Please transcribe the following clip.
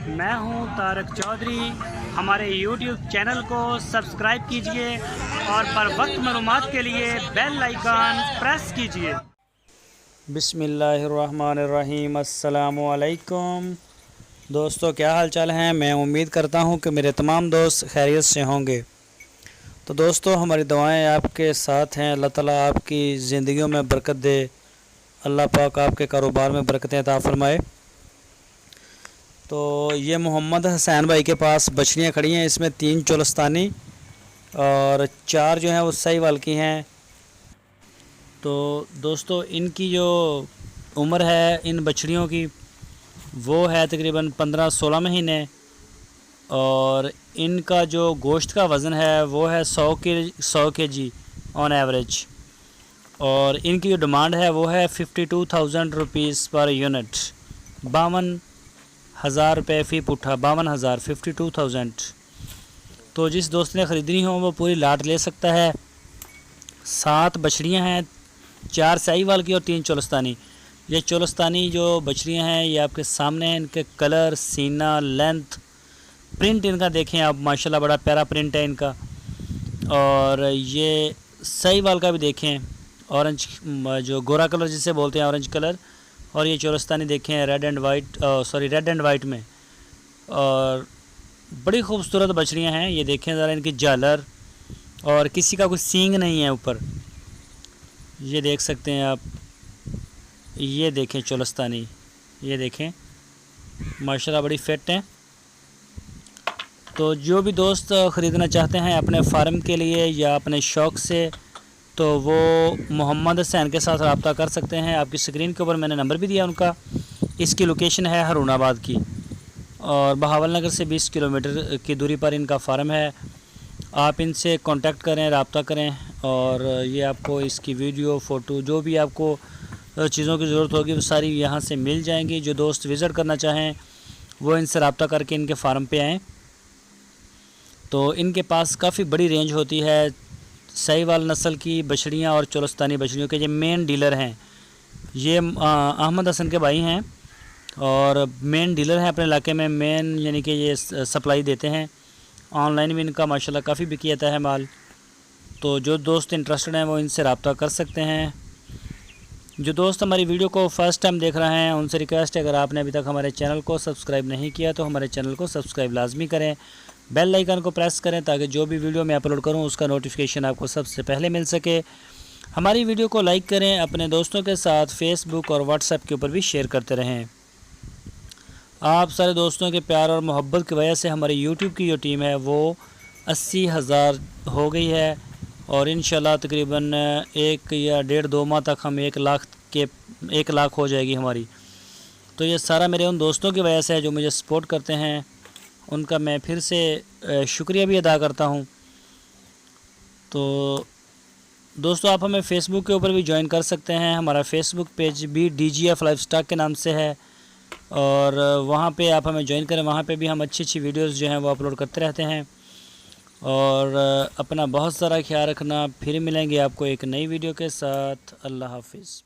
میں ہوں طارق چودھری۔ ہمارے یوٹیوب چینل کو سبسکرائب کیجئے اور پر وقت معلومات کے لیے بیل آئیکن پریس کیجئے۔ بسم اللہ الرحمن الرحیم۔ السلام علیکم دوستو، کیا حال چال ہیں؟ میں امید کرتا ہوں کہ میرے تمام دوست خیریت سے ہوں گے۔ تو دوستو، ہماری دعائیں آپ کے ساتھ ہیں۔ اللہ تعالیٰ آپ کی زندگیوں میں برکت دے، اللہ پاک آپ کے کاروبار میں برکتیں عطا فرمائے۔ تو یہ محمد حسین بھائی کے پاس بچڑیاں کھڑی ہیں، اس میں 3 چولستانی اور 4 جو ہیں وہ ساہیوال کی ہیں۔ تو دوستو، ان کی جو عمر ہے ان بچڑیوں کی وہ ہے تقریباً 15-16 مہینے، اور ان کا جو گوشت کا وزن ہے وہ ہے 100 کے جی آن ایوریج، اور ان کی جو ڈیمانڈ ہے وہ ہے 52,000 روپیز پر یونٹ، 52,000 روپے فی پٹھا، 52,000، 52,000۔ تو جس دوست نے خریدنی ہو وہ پوری لاٹ لے سکتا ہے۔ 7 بچڑیاں ہیں، 4 ساہیوال کی اور 3 چولستانی۔ یہ چولستانی جو بچڑیاں ہیں یہ آپ کے سامنے ہیں، ان کے کلر، سینہ، لینتھ، پرنٹ ان کا دیکھیں آپ، ماشاءاللہ بڑا پیارا پرنٹ ہے ان کا۔ اور یہ ساہیوال کا بھی دیکھیں، اورنج جو گورا کلر جسے بولتے ہیں، اورنج کلر، اور یہ چولستانی دیکھیں ریڈ اینڈ وائٹ میں، اور بڑی خوبصورت بچڑیاں ہیں۔ یہ دیکھیں ذرا ان کی جالر، اور کسی کا کوئی سینگ نہیں ہے اوپر، یہ دیکھ سکتے ہیں آپ۔ یہ دیکھیں چولستانی، یہ دیکھیں ماشاءاللہ بڑی فٹ ہیں۔ تو جو بھی دوست خریدنا چاہتے ہیں اپنے فارم کے لیے یا اپنے شوق سے، تو وہ محمد حسین کے ساتھ رابطہ کر سکتے ہیں۔ آپ کی اسکرین کے اوپر میں نے نمبر بھی دیا ان کا۔ اس کی لوکیشن ہے ہرون آباد کی، اور بہاول نگر سے 20 کلومیٹر کی دوری پر ان کا فارم ہے۔ آپ ان سے کانٹیکٹ کریں، رابطہ کریں، اور یہ آپ کو اس کی ویڈیو، فوٹو، جو بھی آپ کو چیزوں کی ضرورت ہوگی وہ ساری یہاں سے مل جائیں گی۔ جو دوست وزٹ کرنا چاہیں وہ ان سے رابطہ کر کے ان کے فارم پہ آئیں۔ تو ان کے پاس کافی بڑی رینج ہوتی ہے ساہیوال نسل کی بچڑیاں اور چولستانی بچڑیوں کے۔ یہ مین ڈیلر ہیں، یہ احمد حسن کے بھائی ہیں، اور مین ڈیلر ہیں اپنے علاقے میں، مین یعنی کہ یہ سپلائی دیتے ہیں۔ آن لائن بھی ان کا ماشاءاللہ کافی بکی جاتا ہے مال۔ تو جو دوست انٹرسٹڈ ہیں وہ ان سے رابطہ کر سکتے ہیں۔ جو دوست ہماری ویڈیو کو فرسٹ ٹائم دیکھ رہے ہیں ان سے ریکویسٹ ہے، اگر آپ نے ابھی تک ہمارے چینل کو سبسکرائب نہیں کیا تو ہمارے چینل کو سبسکرائب لازمی کریں، بیل آئیکن کو پریس کریں تاکہ جو بھی ویڈیو میں اپلوڈ کروں اس کا نوٹیفیکیشن آپ کو سب سے پہلے مل سکے۔ ہماری ویڈیو کو لائک کریں، اپنے دوستوں کے ساتھ فیس بک اور واٹس ایپ کے اوپر بھی شیئر کرتے رہیں۔ آپ سارے دوستوں کے پیار اور محبت کی وجہ سے ہماری یوٹیوب کی جو ٹیم ہے وہ 80,000 ہو گئی ہے، اور انشاءاللہ تقریباً 1 یا 1.5-2 ماہ تک ہم 1 لاکھ ہو جائے گی ہماری۔ تو یہ سارا میرے ان دوستوں کی وجہ سے ہے جو مجھے سپورٹ کرتے ہیں، ان کا میں پھر سے شکریہ بھی ادا کرتا ہوں۔ تو دوستو، آپ ہمیں فیس بک کے اوپر بھی جوائن کر سکتے ہیں۔ ہمارا فیس بک پیج بھی DGF لائف سٹاک کے نام سے ہے، اور وہاں پہ آپ ہمیں جوائن کریں، وہاں پہ بھی ہم اچھی ویڈیوز جو ہیں وہ اپلوڈ کرتے رہتے ہیں۔ اور اپنا بہت سارا خیال رکھنا، پھر ملیں گے آپ کو ایک نئی ویڈیو کے ساتھ۔ اللہ حافظ۔